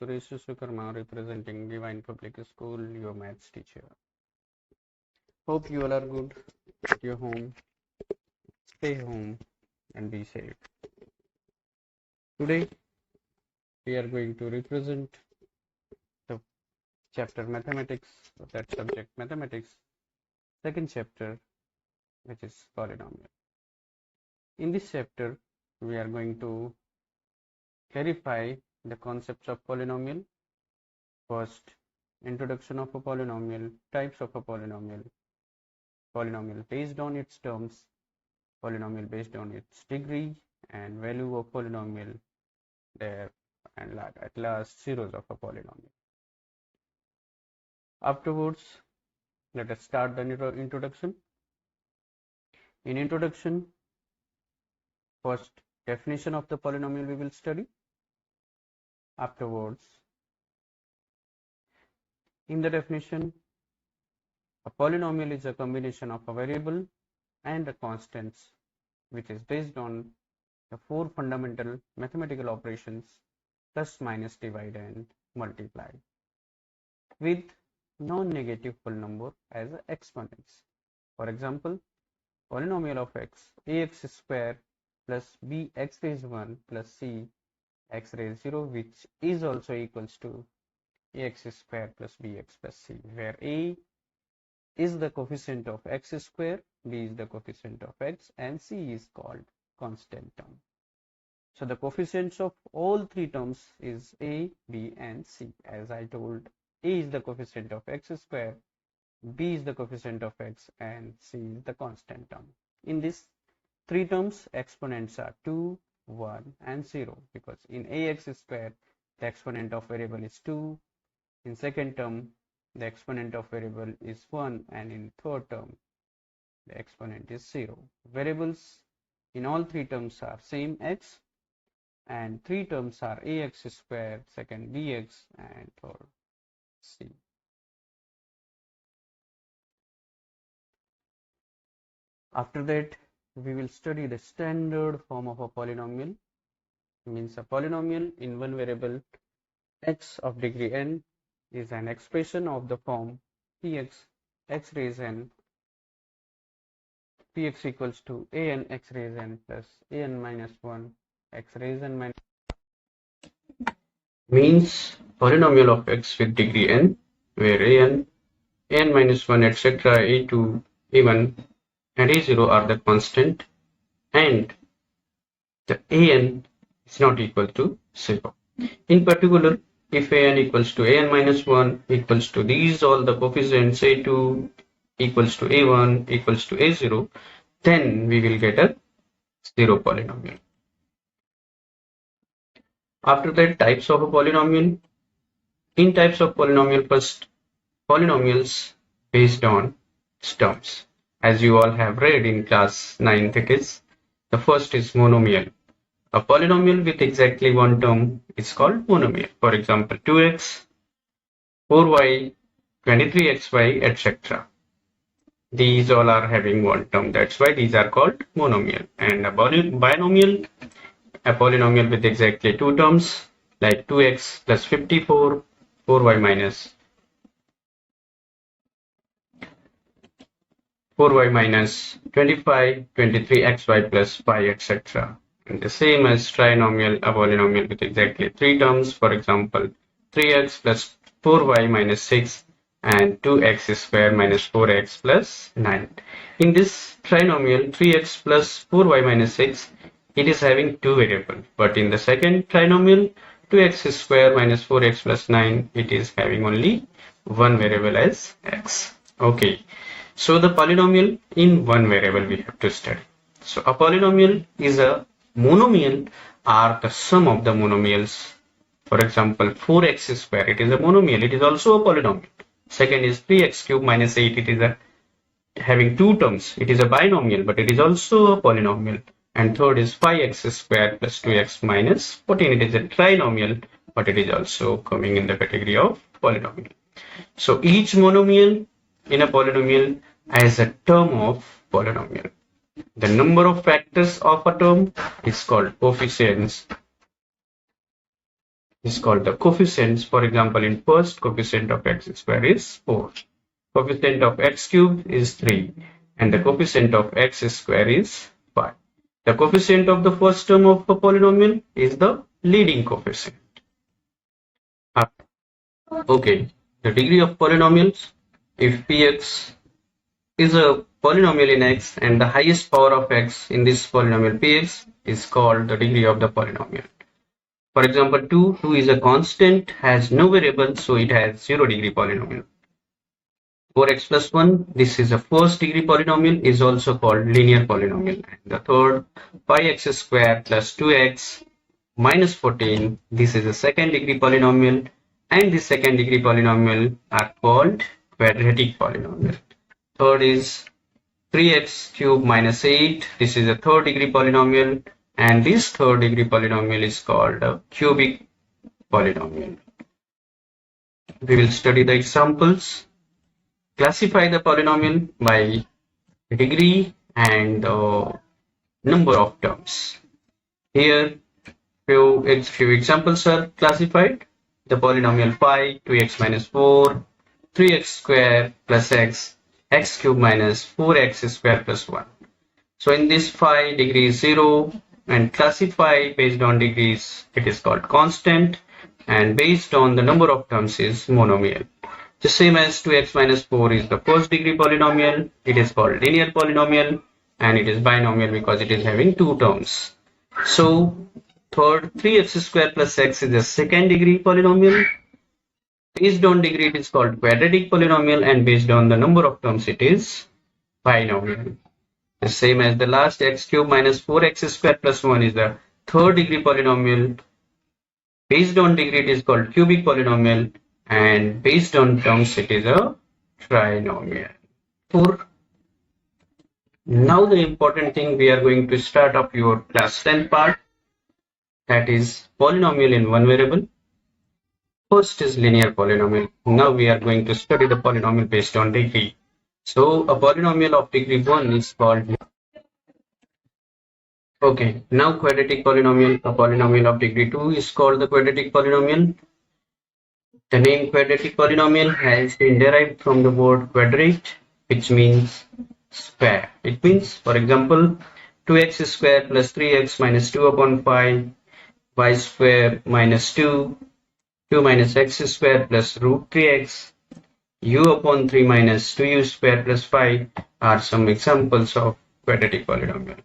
Suresh Sukarma, representing Divine Public School, your maths teacher. Hope you all are good at your home. Stay home and be safe. Today, we are going to represent the chapter mathematics, of that subject mathematics, second chapter, which is polynomial. In this chapter, we are going to clarify the concepts of polynomial. First, introduction of a polynomial, types of a polynomial, polynomial based on its terms, polynomial based on its degree, and value of polynomial there, and at last zeros of a polynomial. Afterwards, let us start the introduction. In introduction, first definition of the polynomial we will study. Afterwards, in the definition, a polynomial is a combination of a variable and a constants which is based on the four fundamental mathematical operations: plus, minus, divide, and multiply, with non-negative whole number as exponents. For example, polynomial of x, ax square plus bx raised 1 plus c x raised 0, which is also equals to ax square plus bx plus c, where a is the coefficient of x square, b is the coefficient of x, and c is called constant term. So the coefficients of all three terms is a, b, and c. As I told, a is the coefficient of x square, b is the coefficient of x, and c is the constant term. In these three terms, exponents are 2, 1, and 0, because in ax square, the exponent of variable is 2. In second term, the exponent of variable is 1, and in third term, the exponent is 0. Variables in all three terms are same x, and three terms are ax square, second bx, and third c. After that, we will study the standard form of a polynomial. Means a polynomial in one variable x of degree n is an expression of the form px x raised n, px equals to an x raised n plus an minus 1 x raised n minus, means polynomial of x with degree n, where an minus 1, etc., a2, a1, and a0 are the constant, and the an is not equal to 0. In particular, if an equals to an minus 1 equals to these all the coefficients a2 equals to a1 equals to a0, then we will get a zero polynomial. After that, types of a polynomial. In types of polynomial, first, polynomials based on terms. As you all have read in class 9 thickets, the first is monomial. A polynomial with exactly one term is called monomial. For example, 2x, 4y, 23xy, etc. These all are having one term. That's why these are called monomial. And a binomial, a polynomial with exactly two terms, like 2x plus 54, 4y minus 25, 23xy plus 5, etc. And the same as trinomial, a polynomial with exactly three terms. For example, 3x plus 4y minus 6 and 2x square minus 4x plus 9. In this trinomial, 3x plus 4y minus 6, it is having two variables. But in the second trinomial, 2x square minus 4x plus 9, it is having only one variable as x. Okay. So the polynomial in one variable we have to study. So a polynomial is a monomial, are the sum of the monomials. For example, 4x square, it is a monomial, it is also a polynomial. Second is 3x cube minus 8, it is having two terms, it is a binomial, but it is also a polynomial. And third is 5x square plus 2x minus 14, it is a trinomial, but it is also coming in the category of polynomial. So each monomial in a polynomial as a term of polynomial. The number of factors of a term is called coefficients. is called the coefficients. For example, in first, coefficient of x square is 4. Coefficient of x cube is 3. And the coefficient of x square is 5. The coefficient of the first term of a polynomial is the leading coefficient. Okay, the degree of polynomials. If px is a polynomial in x and the highest power of x in this polynomial px is called the degree of the polynomial. For example, 2 is a constant, has no variable, so it has 0 degree polynomial. 4x plus 1, this is a first degree polynomial, is also called linear polynomial. And the third, 5x square plus 2x minus 14, this is a second degree polynomial, and the second degree polynomial are called quadratic polynomial. Third is 3x cube minus 8, this is a third degree polynomial, and this third degree polynomial is called a cubic polynomial. We will study the examples. Classify the polynomial by degree and number of terms. Here, few examples are classified. The polynomial 5, 2x minus 4, 3x square plus x, x cube minus 4x square plus 1. So in this 5, degree is 0, and classify based on degrees, it is called constant, and based on the number of terms is monomial. The same as 2x minus 4 is the first degree polynomial, it is called linear polynomial, and it is binomial because it is having 2 terms. So third, 3x square plus x is the second degree polynomial. Based on degree, it is called quadratic polynomial, and based on the number of terms, it is binomial. The same as the last, x cube minus 4x square plus 1 is the third degree polynomial. Based on degree, it is called cubic polynomial, and based on terms, it is a trinomial. Now the important thing, we are going to start off your class 10 part, that is polynomial in one variable. First is linear polynomial. Now we are going to study the polynomial based on degree. So a polynomial of degree 1 is called. Okay, now quadratic polynomial. A polynomial of degree 2 is called the quadratic polynomial. The name quadratic polynomial has been derived from the word quadrate, which means square. It means, for example, 2x square plus 3x minus 2 upon 5, y square minus 2, 2 minus x square plus root 3x, u upon 3 minus 2u square plus 5 are some examples of quadratic polynomial.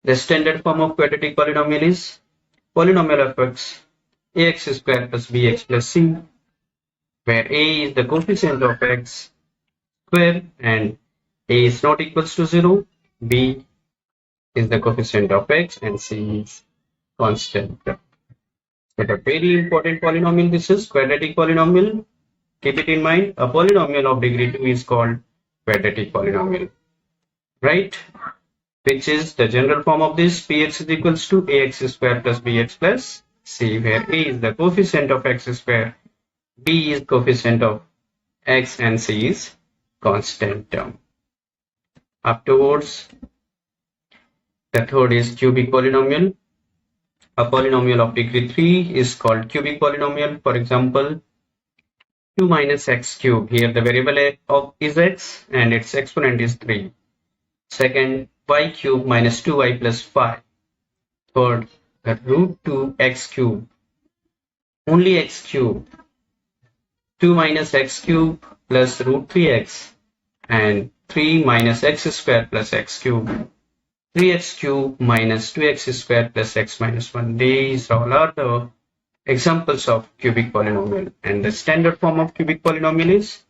The standard form of quadratic polynomial is polynomial of x, ax square plus bx plus c, where a is the coefficient of x square and a is not equals to 0, b is the coefficient of x, and c is constant. But a very important polynomial, this is quadratic polynomial. Keep it in mind, a polynomial of degree 2 is called quadratic polynomial, right? Which is the general form of this, px is equals to ax square plus bx plus c, where a is the coefficient of x square, b is coefficient of x, and c is constant term. Afterwards, the third is cubic polynomial. A polynomial of degree 3 is called cubic polynomial. For example, 2 minus x cube. Here the variable is x and its exponent is 3. Second, y cube minus 2y plus 5. Third, the root 2 x cube. Only x cube. 2 minus x cube plus root 3x. And 3 minus x square plus x cube. 3x cube minus 2x square plus x minus 1. These all are the examples of cubic polynomial. And the standard form of cubic polynomial is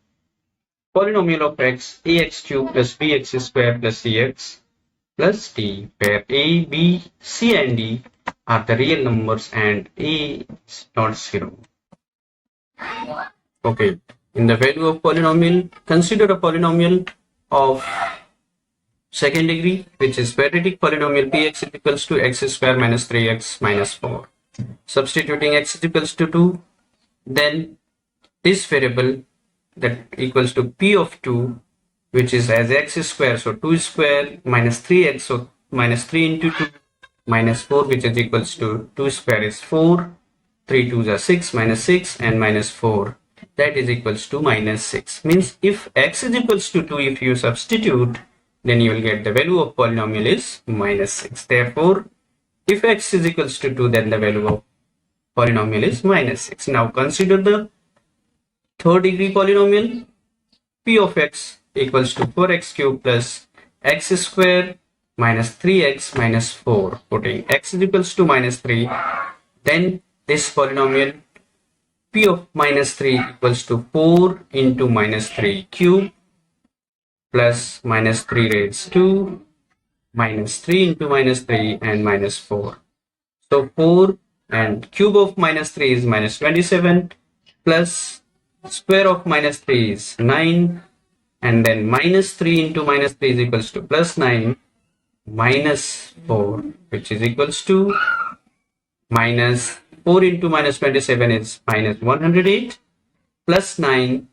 polynomial of x, ax cube plus bx square plus cx plus d, where a, b, c, and d are the real numbers and a is not 0. Okay, in the value of polynomial, consider a polynomial of second degree, which is quadratic polynomial px is equals to x square minus 3x minus 4. Substituting x is equals to 2, then this variable that equals to p of 2, which is as x square, so 2 square minus 3x, so minus 3 into 2 minus 4, which is equals to 2 square is 4, 3 2s are 6, minus 6 and minus 4. That is equals to minus 6. Means if x is equals to 2, if you substitute, then you will get the value of polynomial is minus 6. Therefore, if x is equals to 2, then the value of polynomial is minus 6. Now consider the third degree polynomial. P of x equals to 4x cubed plus x square minus 3x minus 4. Putting x is equals to minus 3, then this polynomial P of minus 3 equals to 4 into minus 3 cube plus minus 3 raised to minus 3 into minus 3 and minus 4. So 4 and cube of minus 3 is minus 27 plus square of minus 3 is 9, and then minus 3 into minus 3 is equals to plus 9 minus 4, which is equals to minus 4 into minus 27 is minus 108 plus 9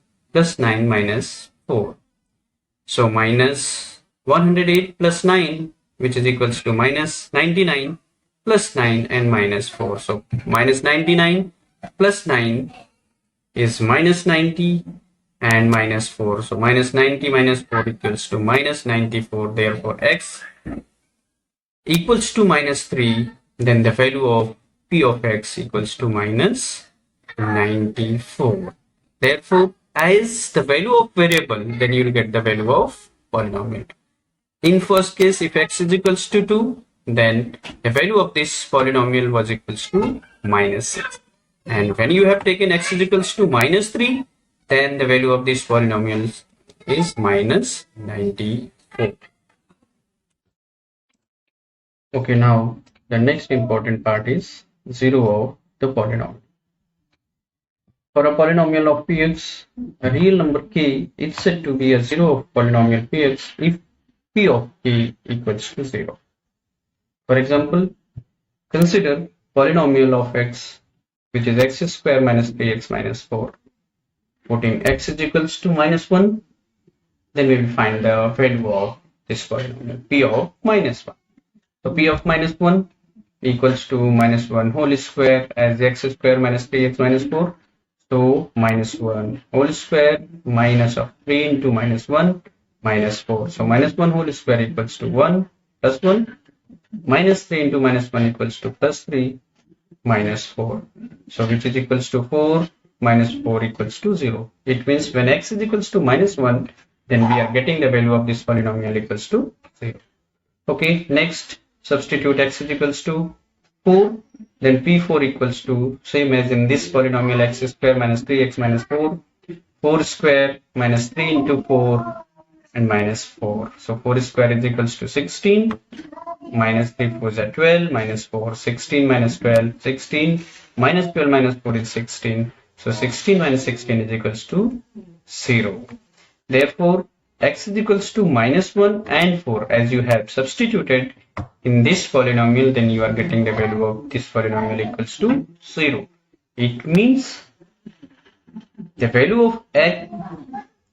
minus 4. So minus 108 plus 9, which is equals to minus 99 plus 9 and minus 4. So minus 99 plus 9 is minus 90 and minus 4. So minus 90 minus 4 equals to minus 94. Therefore, x equals to minus 3. Then the value of P of x equals to minus 94. Therefore, as the value of variable, then you will get the value of polynomial. In first case, if x is equals to 2, then the value of this polynomial was equals to minus 6. And when you have taken x is equals to minus 3, then the value of this polynomial is minus 94. Okay, now the next important part is zero of the polynomial. For a polynomial of px, a real number k is said to be a zero of polynomial px if p of k equals to 0. For example, consider polynomial of x, which is x square minus 3x minus 4. Putting x is equals to minus 1, then we will find the value of this polynomial, p of minus 1. So p of minus 1 equals to minus 1 whole square, as x square minus 3x minus 4. So minus 1 whole square minus of 3 into minus 1 minus 4. So minus 1 whole square equals to 1 plus 1. Minus 3 into minus 1 equals to plus 3 minus 4. So which is equals to 4 minus 4 equals to 0. It means when x is equals to minus 1, then we are getting the value of this polynomial equals to 0. Okay, next substitute x is equals to 4, then p4 equals to same as in this polynomial x square minus 3x minus 4, 4 square minus 3 into 4 and minus 4. So 4 square is equals to 16, minus 3 4s are 12, minus 4, 16 minus 12, 16, minus 12 minus 4 is 16. So 16 minus 16 is equals to 0. Therefore, x is equals to minus 1 and 4. As you have substituted in this polynomial, then you are getting the value of this polynomial equals to 0. It means the value of x,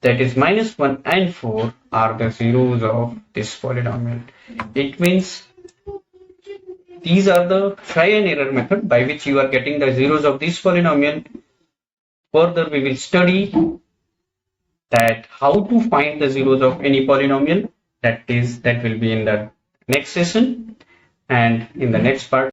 that is minus 1 and 4, are the zeros of this polynomial. It means these are the try and error method by which you are getting the zeros of this polynomial. Further, we will study that how to find the zeros of any polynomial. That will be in the next session, and in the next part